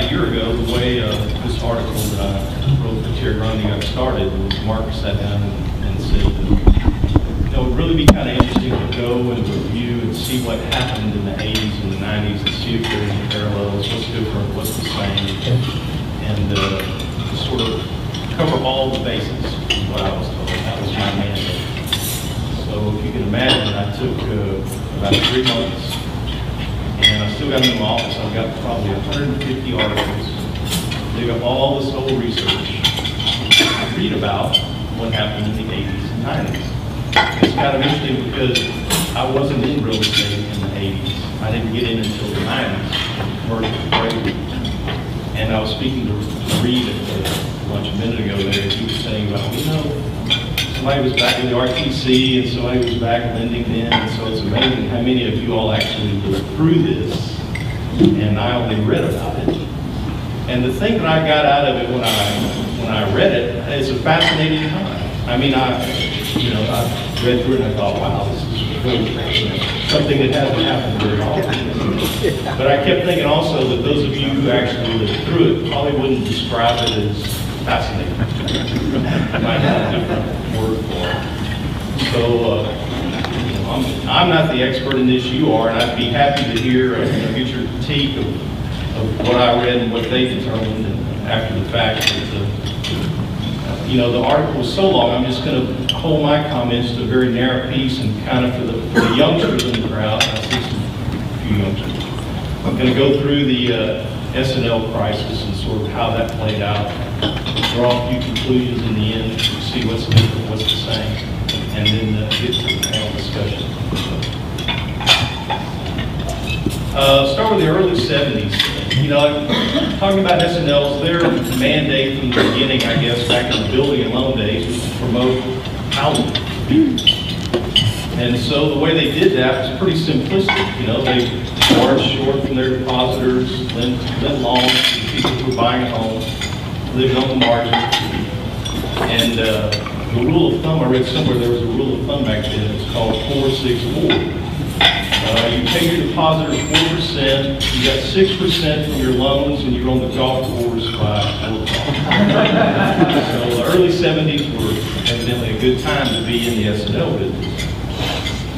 a year ago, the way this article that I wrote for Terry Grundy got started was Mark sat down and said that, it would really be kind of interesting to go and review and see what happened in the 80s and the 90s and see if there are any parallels, what's different, what's the same, and sort of cover all the bases is what I was told. That was my mandate. So if you can imagine, I took about 3 months, and I still got them in my office. I've got probably 150 articles. Dig up all this old research, read about what happened in the 80s and 90s. It's kind of interesting because I wasn't in real estate in the 80s. I didn't get in until the 90s, commercial trade. And I was speaking to Reed at the lunch a minute ago there, and he was saying about, somebody was back in the RTC and somebody was back lending then, and so it's amazing how many of you all actually lived through this, and I only read about it. And the thing that I got out of it when I read it, it's a fascinating time. I mean, I read through it and I thought, wow, this is really something that hasn't happened very often. But I kept thinking also that those of you who actually lived through it probably wouldn't describe it as fascinating. Might have a different word for it. So I'm not the expert in this, you are, and I'd be happy to hear, get your critique of what I read and what they determined after the fact. The article was so long, I'm just going to hold my comments to a very narrow piece and kind of for the youngsters in the crowd. I see a few youngsters. I'm going to go through the S&L crisis and sort of how that played out, draw a few conclusions in the end, see what's different, what's the same, and then get to the panel discussion. Start with the early 70s. Talking about S&Ls, their mandate from the beginning, I guess, back in the building and loan days, was to promote housing. And so the way they did that was pretty simplistic. They charged short from their depositors, lent loans to people who were buying a home, lived on the margin. And the rule of thumb, I read somewhere there was a rule of thumb back then, it was called 4-6-4. You pay your depositor 4%, you got 6% from your loans, and you're on the golf course by 4 o'clock. So the early 70s were evidently a good time to be in the S&L business.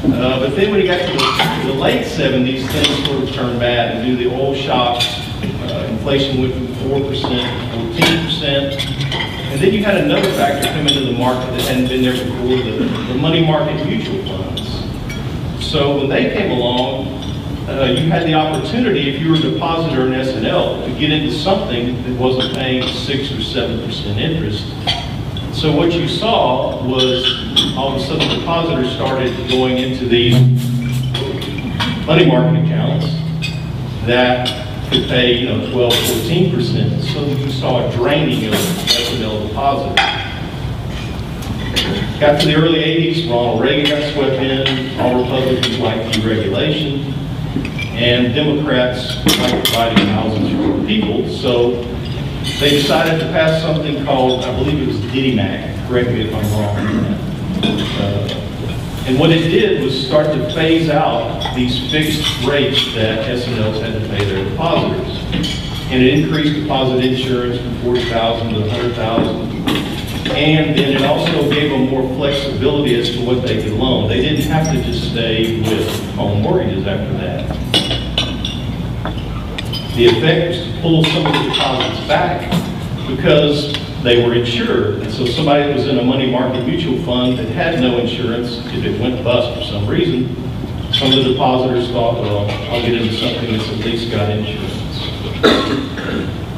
But then when you got to the late 70s, things sort of turned bad. And due to the oil shocks, inflation went from 4% to 14%. And then you had another factor come into the market that hadn't been there before, the money market mutual funds. So when they came along, you had the opportunity, if you were a depositor in S&L, to get into something that wasn't paying 6 or 7% interest. So what you saw was all of a sudden depositors started going into these money market accounts that could pay 12, 14%. So you saw a draining of S&L depositors. Got to the early 80s, Ronald Reagan got swept in, all Republicans liked deregulation, and Democrats liked providing housing for people, so they decided to pass something called, I believe it was DDMAC, correct me if I'm wrong. And what it did was start to phase out these fixed rates that S&Ls had to pay their depositors. And it increased deposit insurance from $40,000 to $100,000. And then it also gave them more flexibility as to what they could loan. They didn't have to just stay with home mortgages after that. The effect was to pull some of the deposits back because they were insured. And so somebody that was in a money market mutual fund that had no insurance, if it went bust for some reason, some of the depositors thought, well, I'll get into something that's at least got insurance.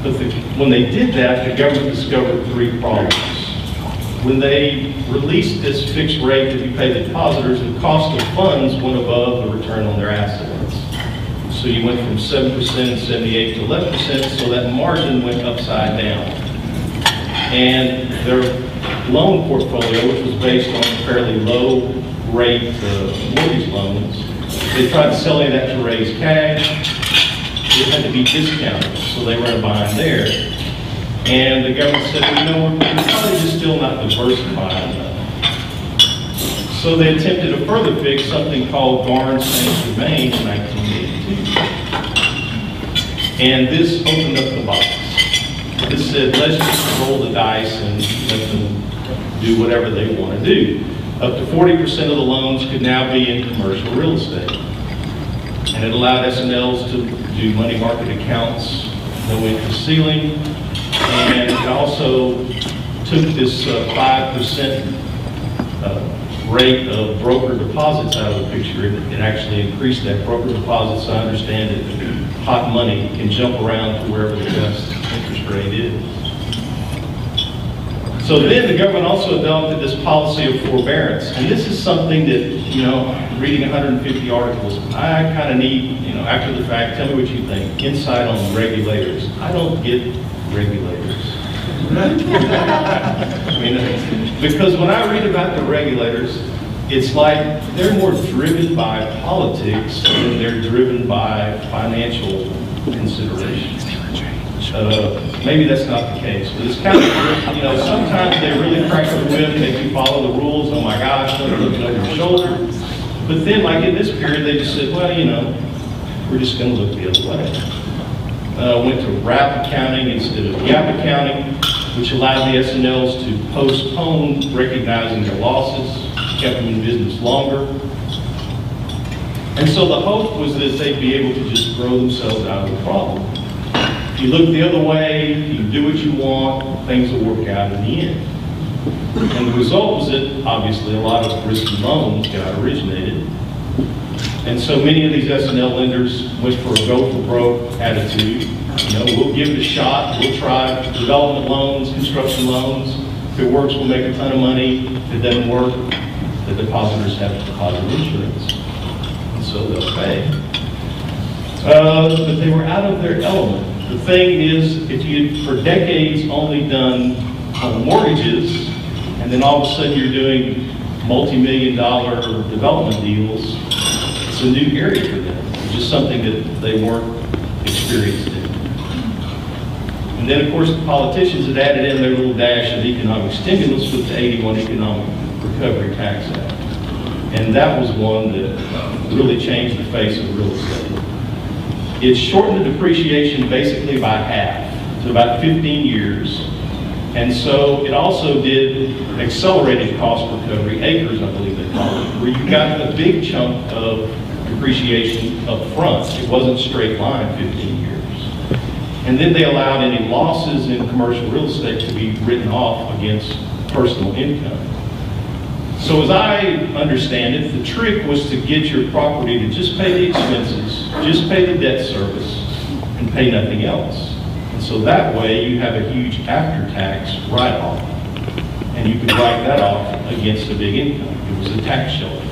But when they did that, the government discovered 3 problems. When they released this fixed rate that you pay the depositors, the cost of funds went above the return on their assets. So you went from 7% in 78 to 11%, so that margin went upside down. And their loan portfolio, which was based on fairly low rate mortgage loans, they tried selling that to raise cash. It had to be discounted, so they were in a bind there. And the government said, well, we're probably just still not diversified enough. So they attempted a further fix, something called Garn Saint Germain in 1982. And this opened up the box. This said, let's just roll the dice and let them do whatever they want to do. Up to 40% of the loans could now be in commercial real estate. And it allowed S&Ls to do money market accounts, no interest ceiling, and it also took this 5% rate of broker deposits out of the picture. It actually increased that broker deposits. I understand that hot money can jump around to wherever the best interest rate is. So then the government also adopted this policy of forbearance. And this is something that, you know, reading 150 articles, I kind of need, you know, after the fact, tell me what you think. Insight on regulators. I don't get regulators. I mean, because when I read about the regulators, it's like they're more driven by politics than they're driven by financial considerations. Maybe that's not the case, but it's kind of, you know, sometimes they really crack the whip, make you follow the rules. Oh my gosh, they're looking over your shoulder. But then, like in this period, they just said, well, you know, we're just going to look the other way. Went to RAP accounting instead of GAAP accounting, which allowed the S&Ls to postpone recognizing their losses, kept them in business longer. And so the hope was that they'd be able to just grow themselves out of the problem. If you look the other way, you do what you want, things will work out in the end. And the result was that, obviously, a lot of risky loans got originated. And so many of these S&L lenders went for a go-for-broke attitude. You know, we'll give it a shot, we'll try development loans, construction loans. If it works, we'll make a ton of money. If it doesn't work, the depositors have deposit insurance, and so they'll pay. But they were out of their element. The thing is, if you'd for decades only done home mortgages, and then all of a sudden you're doing multi-million-dollar development deals, it's a new area for them. It's just something that they weren't experienced in. And then, of course, the politicians had added in their little dash of economic stimulus with the 81 Economic Recovery Tax Act. And that was one that really changed the face of real estate. It shortened the depreciation basically by half to about 15 years. And so it also did accelerated cost recovery, acres, I believe they call it, where you got a big chunk of depreciation up front. It wasn't straight line 15 years. And then they allowed any losses in commercial real estate to be written off against personal income. So as I understand it, the trick was to get your property to just pay the expenses, just pay the debt service, and pay nothing else. And so that way you have a huge after-tax write-off. And you could write that off against a big income. It was a tax shelter.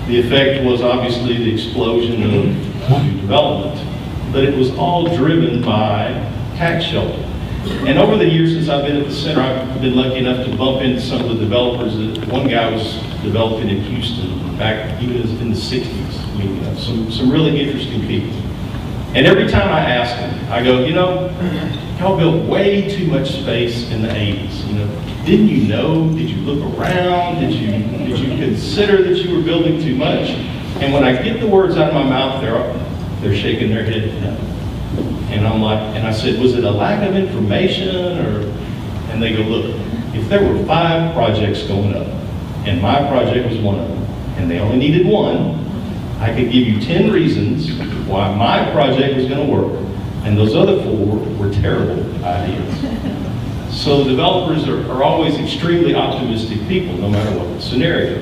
The effect was obviously the explosion of new development, but it was all driven by tax shelter. And over the years since I've been at the center, I've been lucky enough to bump into some of the developers. One guy was developing in Houston back even in the 60s. I mean, some really interesting people. And every time I ask them, I go, you know, y'all built way too much space in the 80s. You know, didn't you know? Did you look around? Did you consider that you were building too much? And when I get the words out of my mouth, they're shaking their head no. And I'm like, and I said, was it a lack of information or? And they go, look, if there were 5 projects going up, and my project was one of them, and they only needed one, I could give you 10 reasons why my project was going to work, and those other 4 were terrible ideas. So developers are always extremely optimistic people, no matter what the scenario.